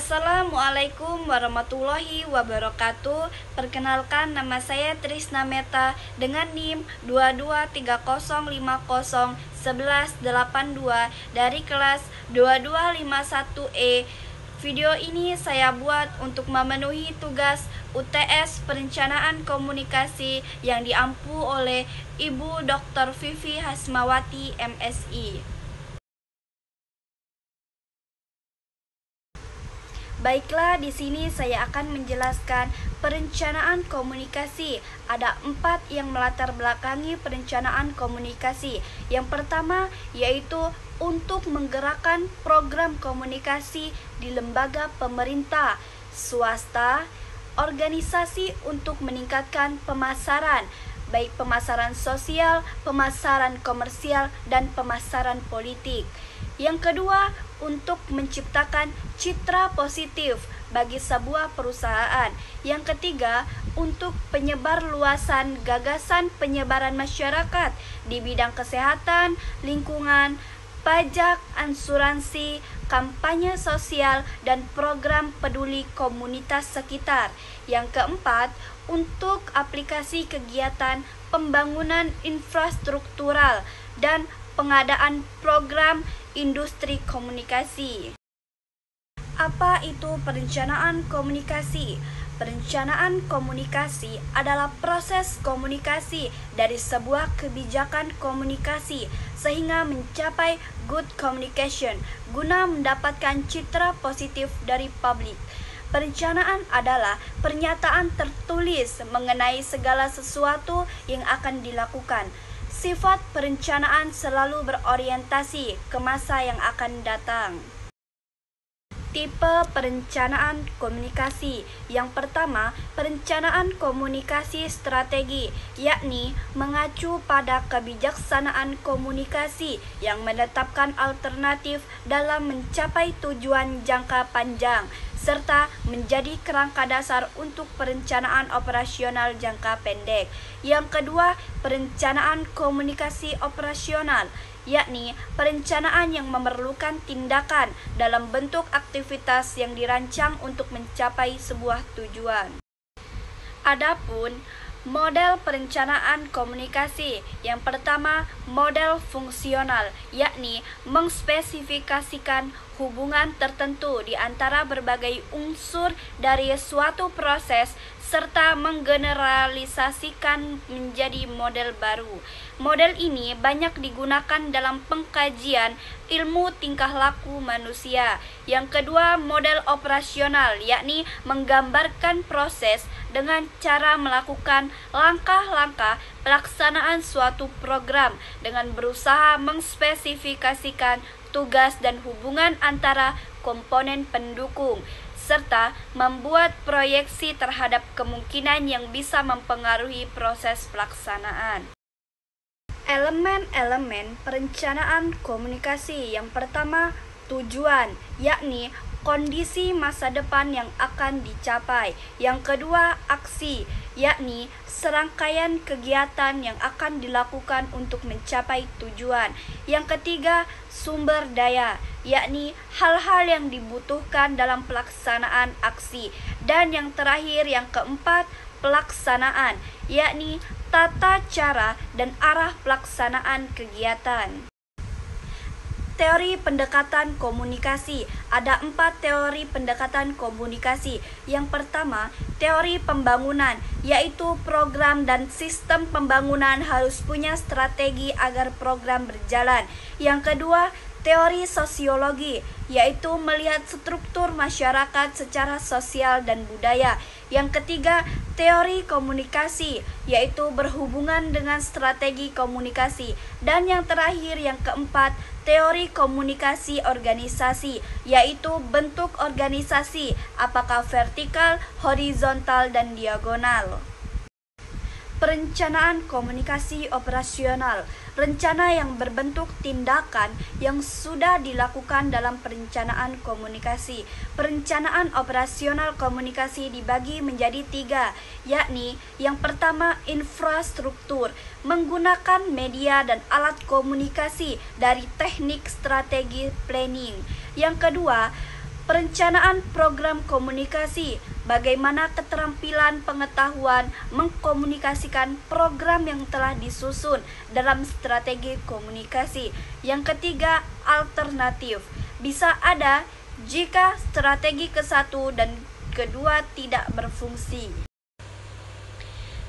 Assalamualaikum warahmatullahi wabarakatuh. Perkenalkan, nama saya Trisna Meta dengan NIM 2230501182 dari kelas 2251E. Video ini saya buat untuk memenuhi tugas UTS Perencanaan Komunikasi yang diampu oleh Ibu Dr. Vivi Hasmawati, MSI. Baiklah, di sini saya akan menjelaskan perencanaan komunikasi. Ada 4 yang melatar belakangi perencanaan komunikasi. Yang pertama yaitu untuk menggerakkan program komunikasi di lembaga pemerintah, swasta, organisasi untuk meningkatkan pemasaran, baik pemasaran sosial, pemasaran komersial, dan pemasaran politik. Yang kedua, untuk menciptakan citra positif bagi sebuah perusahaan. Yang ketiga, untuk penyebar luasan gagasan penyebaran masyarakat di bidang kesehatan, lingkungan, pajak, asuransi, kampanye sosial, dan program peduli komunitas sekitar. Yang keempat, untuk aplikasi kegiatan pembangunan infrastruktural dan pengadaan program industri komunikasi. Apa itu perencanaan komunikasi? Perencanaan komunikasi adalah proses komunikasi dari sebuah kebijakan komunikasi sehingga mencapai good communication guna mendapatkan citra positif dari publik. Perencanaan adalah pernyataan tertulis mengenai segala sesuatu yang akan dilakukan. Sifat perencanaan selalu berorientasi ke masa yang akan datang. Tipe perencanaan komunikasi. Yang pertama, perencanaan komunikasi strategi, yakni mengacu pada kebijaksanaan komunikasi yang menetapkan alternatif dalam mencapai tujuan jangka panjang, serta menjadi kerangka dasar untuk perencanaan operasional jangka pendek. Yang kedua, perencanaan komunikasi operasional, yakni perencanaan yang memerlukan tindakan dalam bentuk aktivitas yang dirancang untuk mencapai sebuah tujuan. Adapun model perencanaan komunikasi, yang pertama model fungsional, yakni mengspesifikasikan hubungan tertentu di antara berbagai unsur dari suatu proses serta menggeneralisasikan menjadi model baru. Model ini banyak digunakan dalam pengkajian ilmu tingkah laku manusia. Yang kedua, model operasional, yakni menggambarkan proses dengan cara melakukan langkah-langkah pelaksanaan suatu program dengan berusaha mengspesifikasikan tugas dan hubungan antara komponen pendukung, serta membuat proyeksi terhadap kemungkinan yang bisa mempengaruhi proses pelaksanaan. Elemen-elemen perencanaan komunikasi. Yang pertama, tujuan, yakni kondisi masa depan yang akan dicapai. Yang kedua, aksi, yakni serangkaian kegiatan yang akan dilakukan untuk mencapai tujuan. Yang ketiga, sumber daya, yakni hal-hal yang dibutuhkan dalam pelaksanaan aksi. Dan yang terakhir, yang keempat, pelaksanaan, yakni tata cara dan arah pelaksanaan kegiatan. Teori pendekatan komunikasi. Ada 4 teori pendekatan komunikasi. Yang pertama, teori pembangunan, yaitu program dan sistem pembangunan harus punya strategi agar program berjalan. Yang kedua, teori sosiologi, yaitu melihat struktur masyarakat secara sosial dan budaya. Yang ketiga, teori komunikasi, yaitu berhubungan dengan strategi komunikasi. Dan yang terakhir, yang keempat, teori komunikasi organisasi, yaitu bentuk organisasi, apakah vertikal, horizontal, dan diagonal. Perencanaan komunikasi operasional, rencana yang berbentuk tindakan yang sudah dilakukan dalam perencanaan komunikasi. Perencanaan operasional komunikasi dibagi menjadi 3, yakni yang pertama infrastruktur, menggunakan media dan alat komunikasi dari teknik strategi planning. Yang kedua, perencanaan program komunikasi, bagaimana keterampilan pengetahuan mengkomunikasikan program yang telah disusun dalam strategi komunikasi. Yang ketiga, alternatif, bisa ada jika strategi ke-1 dan kedua tidak berfungsi.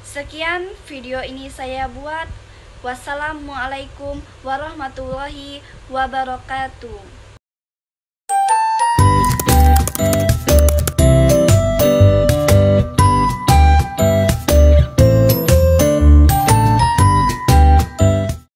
Sekian video ini saya buat. Wassalamualaikum warahmatullahi wabarakatuh.